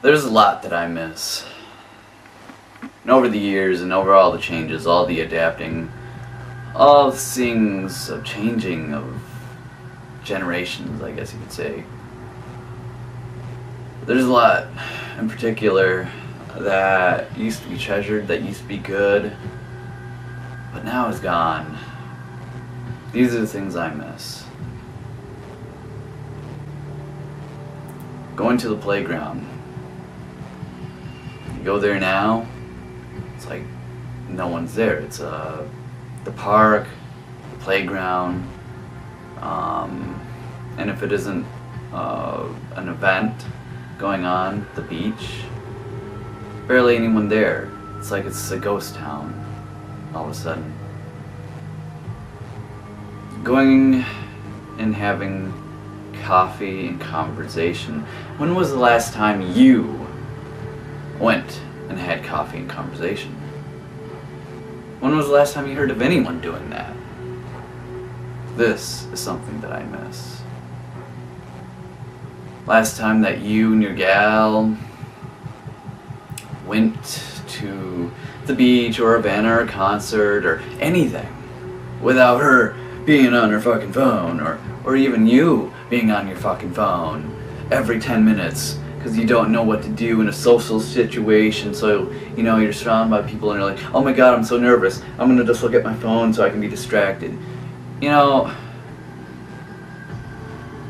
There's a lot that I miss. And over the years and over all the changes, all the adapting, all the things of changing of generations, I guess you could say. There's a lot in particular that used to be treasured, that used to be good, but now is gone. These are the things I miss. Going to the playground. You go there now, it's like no one's there. It's the park, the playground, and if it isn't an event going on, the beach, barely anyone there. It's like it's a ghost town all of a sudden. Going and having coffee and conversation. When was the last time you went and had coffee and conversation? When was the last time you heard of anyone doing that? This is something that I miss. Last time that you and your gal went to the beach or event or a concert or anything without her being on her fucking phone, or even you being on your fucking phone every 10 minutes because you don't know what to do in a social situation. So, you know, you're surrounded by people and you're like, oh my god, I'm so nervous. I'm gonna just look at my phone so I can be distracted. You know,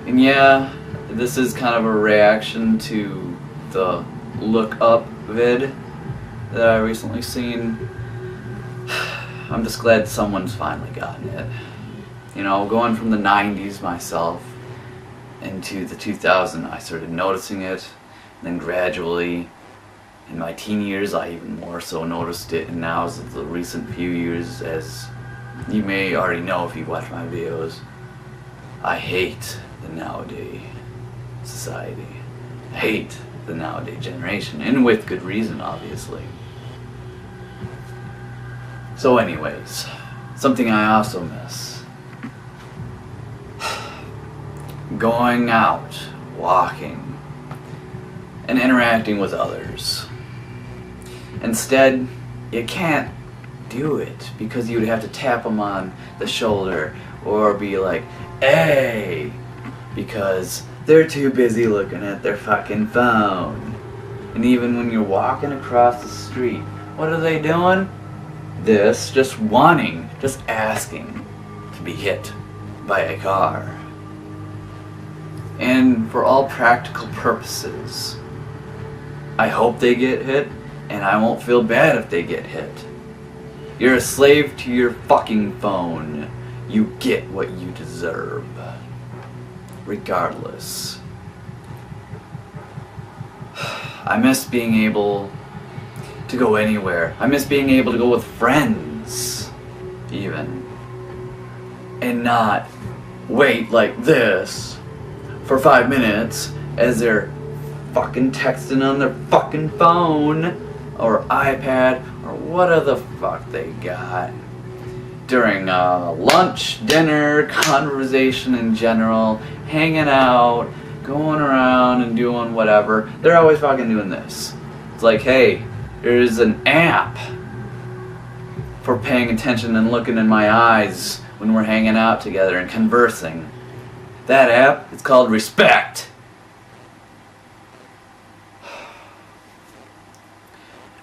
and yeah, this is kind of a reaction to the Look Up vid that I recently seen. I'm just glad someone's finally gotten it. You know, going from the 90s myself into the 2000s, I started noticing it, and then gradually in my teen years I even more so noticed it, and now as of the recent few years, as you may already know if you watch my videos, I hate the nowadays society. I hate the nowadays generation, and with good reason, obviously. So anyways, something I also miss. Going out, walking, and interacting with others. Instead, you can't do it because you would have to tap them on the shoulder or be like, hey, because they're too busy looking at their fucking phone. And even when you're walking across the street, what are they doing? This, just wanting, just asking to be hit by a car. And for all practical purposes, I hope they get hit, and I won't feel bad if they get hit. You're a slave to your fucking phone. You get what you deserve. Regardless. I miss being able to go anywhere. I miss being able to go with friends, even. And not wait like this for 5 minutes as they're fucking texting on their fucking phone or iPad or whatever the fuck they got during lunch, dinner, conversation in general, hanging out, going around and doing whatever. They're always fucking doing this. It's like, hey, there's an app for paying attention and looking in my eyes when we're hanging out together and conversing. That app, it's called Respect.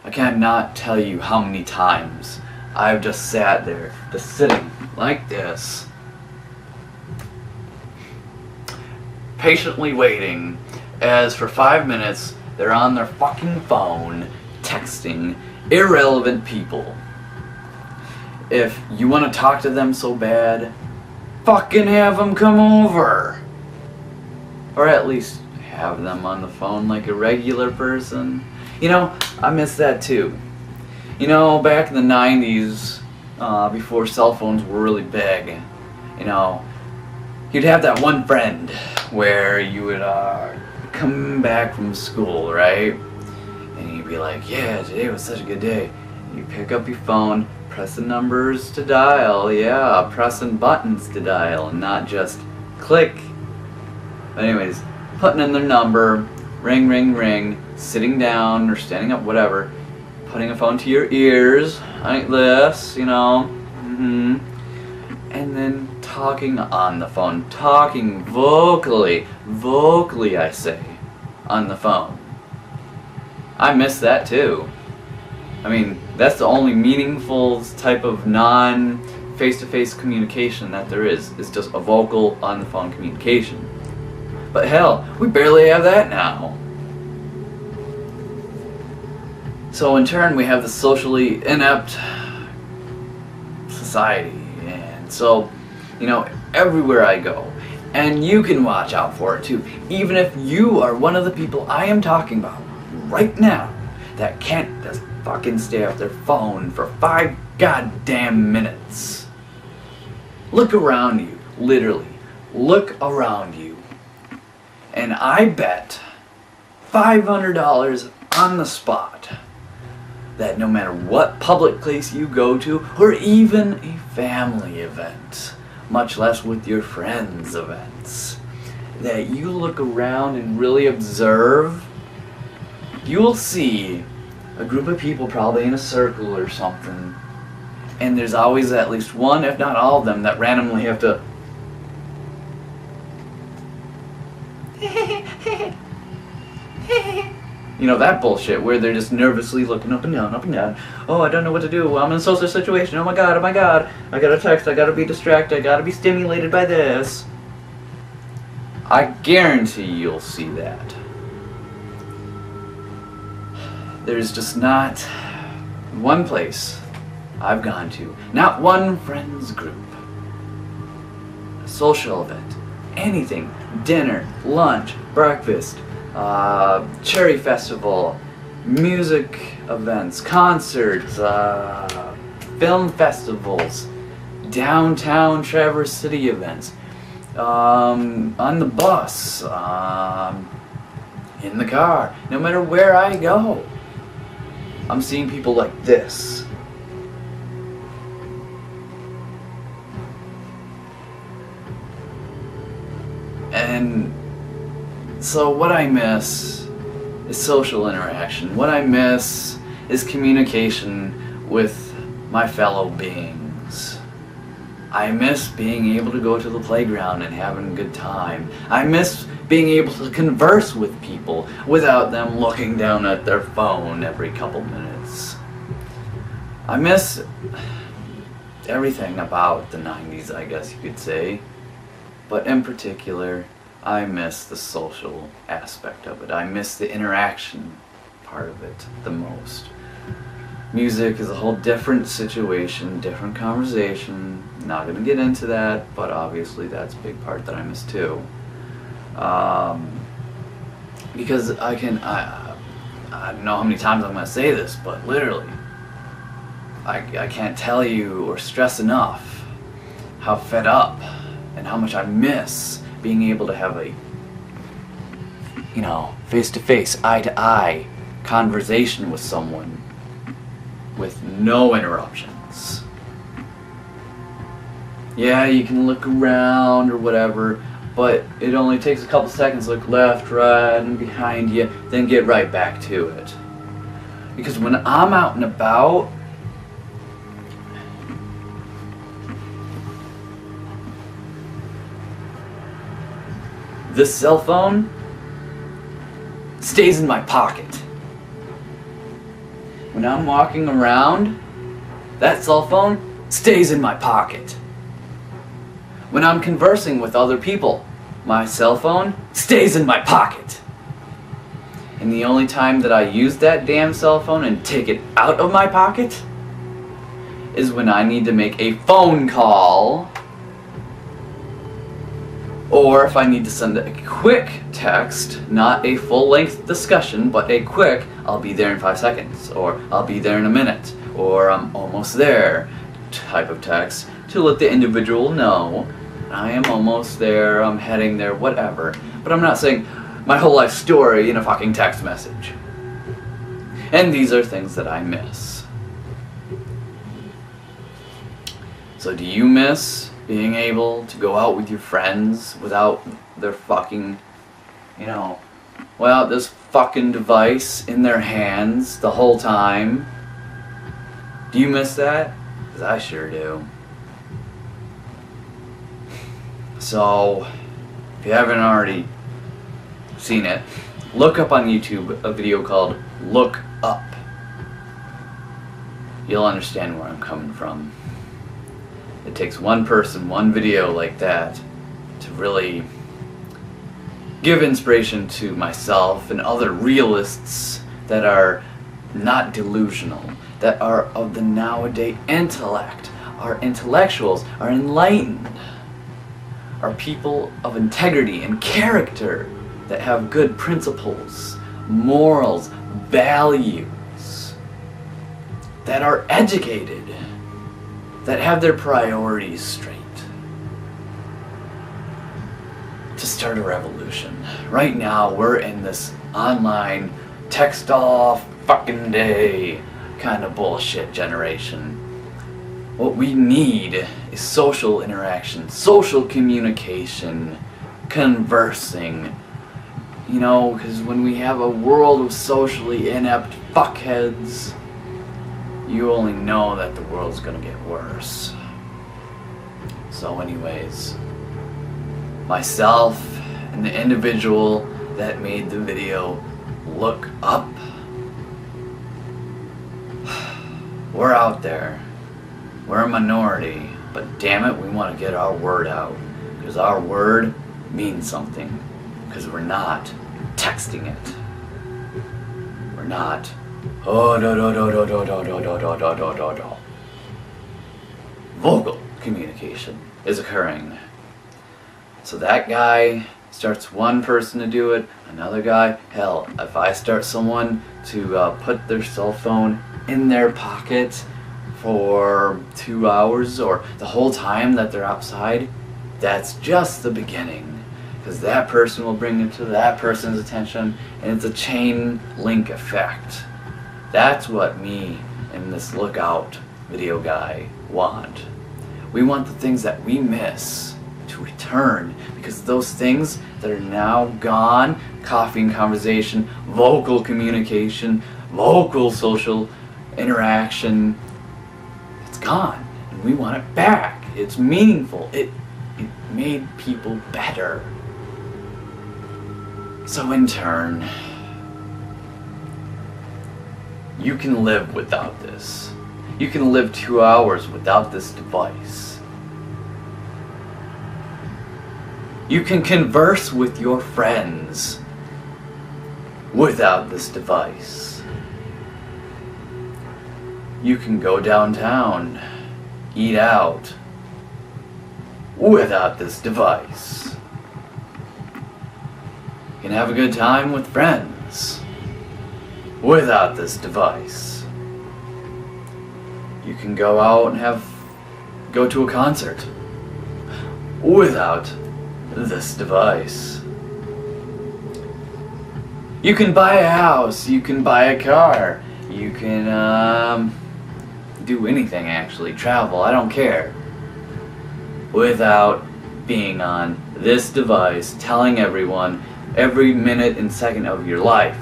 I cannot tell you how many times I've just sat there, just sitting like this, patiently waiting, as for 5 minutes they're on their fucking phone texting irrelevant people. If you want to talk to them so bad, fucking have them come over. Or at least have them on the phone like a regular person. You know, I miss that too. You know, back in the 90s, before cell phones were really big, you know, you'd have that one friend where you would come back from school, right? And you'd be like, yeah, today was such a good day. You pick up your phone, pressing numbers to dial, yeah, pressing buttons to dial, and not just click. But anyways, putting in their number, ring, ring, ring, sitting down or standing up, whatever, putting a phone to your ears, like this, you know, and then talking on the phone, talking vocally I say, on the phone. I miss that too. I mean, that's the only meaningful type of non-face-to-face communication that there is just a vocal on the phone communication. But hell, we barely have that now. So in turn, we have the socially inept society, and so, you know, everywhere I go, and you can watch out for it too, even if you are one of the people I am talking about right now that can't just fucking stay off their phone for 5 goddamn minutes. Look around you, literally, look around you, and I bet $500 on the spot that no matter what public place you go to, or even a family event, much less with your friends' events, that you look around and really observe, you will see a group of people probably in a circle or something, and there's always at least one, if not all of them, that randomly have to you know, that bullshit where they're just nervously looking up and down, up and down. Oh, I don't know what to do. I'm in a social situation. Oh my god, I gotta text, I gotta be distracted, I gotta be stimulated by this. I guarantee you'll see that. There's just not one place I've gone to, not one friends group, a social event, anything, dinner, lunch, breakfast, cherry festival, music events, concerts, film festivals, downtown Traverse City events, on the bus, in the car, no matter where I go, I'm seeing people like this. And so what I miss is social interaction. What I miss is communication with my fellow beings. I miss being able to go to the playground and having a good time. I miss being able to converse with people without them looking down at their phone every couple minutes. I miss everything about the 90s, I guess you could say. But in particular, I miss the social aspect of it. I miss the interaction part of it the most. Music is a whole different situation, different conversation. Not going to get into that, but obviously that's a big part that I miss too. Because I don't know how many times I'm going to say this, but literally, I can't tell you or stress enough how fed up and how much I miss being able to have a, you know, face-to-face, eye-to-eye conversation with someone with no interruptions. Yeah, you can look around or whatever, but it only takes a couple seconds to look left, right, and behind you, then get right back to it. Because when I'm out and about, this cell phone stays in my pocket. When I'm walking around, that cell phone stays in my pocket. When I'm conversing with other people, my cell phone stays in my pocket. And the only time that I use that damn cell phone and take it out of my pocket is when I need to make a phone call, or if I need to send a quick text, not a full-length discussion, but a quick, I'll be there in 5 seconds, or I'll be there in a minute, or I'm almost there type of text to let the individual know I am almost there, I'm heading there, whatever. But I'm not saying my whole life story in a fucking text message. And these are things that I miss. So do you miss being able to go out with your friends without their fucking, you know, without this fucking device in their hands the whole time? Do you miss that? 'Cause I sure do. So, if you haven't already seen it, look up on YouTube a video called Look Up. You'll understand where I'm coming from. It takes one person, one video like that to really give inspiration to myself and other realists that are not delusional, that are of the nowadays intellect, are intellectuals, are enlightened, are people of integrity and character that have good principles, morals, values, that are educated, that have their priorities straight. To start a revolution. Right now we're in this online text off fucking day kind of bullshit generation. What we need is social interaction, social communication, conversing. You know, because when we have a world of socially inept fuckheads, you only know that the world's gonna get worse. So anyways, myself and the individual that made the video Look Up, we're out there. We're a minority, but damn it, we want to get our word out. Because our word means something. Because we're not texting it. We're not, oh, do, do, do, do, do, do, do, do, do, do, do, do, do. Vocal communication is occurring. So that guy starts one person to do it, another guy, hell, if I start someone to put their cell phone in their pocket for 2 hours or the whole time that they're outside, that's just the beginning. Because that person will bring it to that person's attention, and it's a chain link effect. That's what me and this Lookout video guy want. We want the things that we miss to return, because those things that are now gone, coffee and conversation, vocal communication, vocal social interaction, it's gone, and we want it back. It's meaningful. It made people better. So in turn, you can live without this. You can live 2 hours without this device. You can converse with your friends without this device. You can go downtown, eat out, without this device. You can have a good time with friends without this device. You can go out and go to a concert without this device. You can buy a house, you can buy a car, you can do anything actually, travel, I don't care, without being on this device telling everyone every minute and second of your life.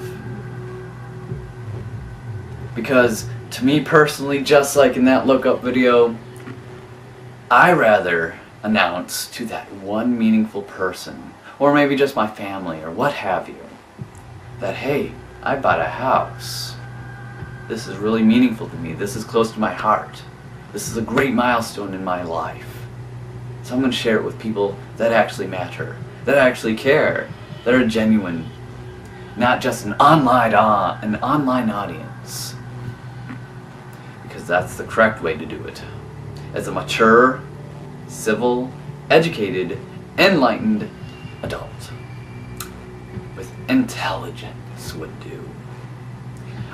Because to me personally, just like in that Look Up video, I rather announce to that one meaningful person, or maybe just my family or what have you, that hey, I bought a house. This is really meaningful to me. This is close to my heart. This is a great milestone in my life. So I'm going to share it with people that actually matter, that actually care, that are genuine, not just an online audience. Because that's the correct way to do it. As a mature, civil, educated, enlightened adult with intelligence would do.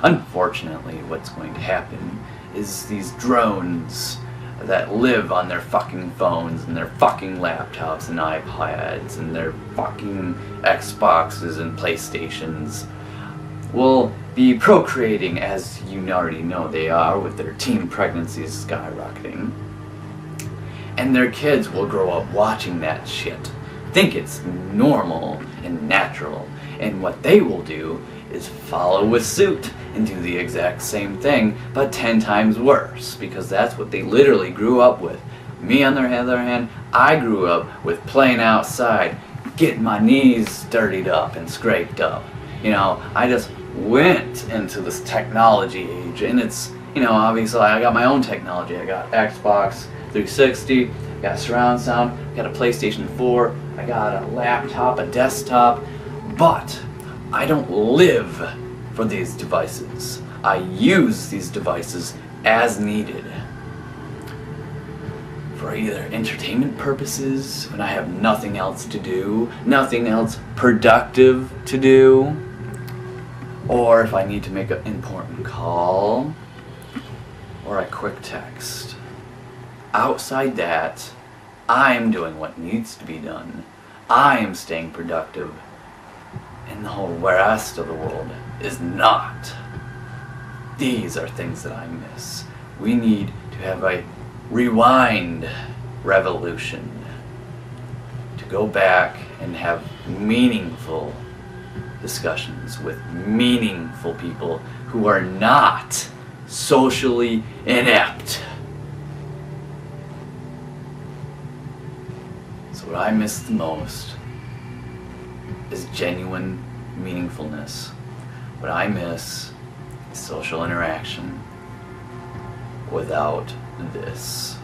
Unfortunately, what's going to happen is these drones that live on their fucking phones and their fucking laptops and iPads and their fucking Xboxes and PlayStations will be procreating, as you already know they are, with their teen pregnancies skyrocketing. And their kids will grow up watching that shit. think it's normal and natural. And what they will do is follow with suit and do the exact same thing, but 10 times worse, because that's what they literally grew up with. Me, on the other hand, I grew up with playing outside, getting my knees dirtied up and scraped up. You know, I just went into this technology age, and it's, you know, obviously I got my own technology. I got Xbox 360, got surround sound, got a PlayStation 4, I got a laptop, a desktop, but I don't live for these devices. I use these devices as needed for either entertainment purposes, when I have nothing else to do, nothing else productive to do, or if I need to make an important call, or a quick text. Outside that, I'm doing what needs to be done. I am staying productive, and the whole rest of the world is not. These are things that I miss. We need to have a rewind revolution, to go back and have meaningful discussions with meaningful people who are not socially inept. So what I miss the most is genuine meaningfulness. What I miss is social interaction without this.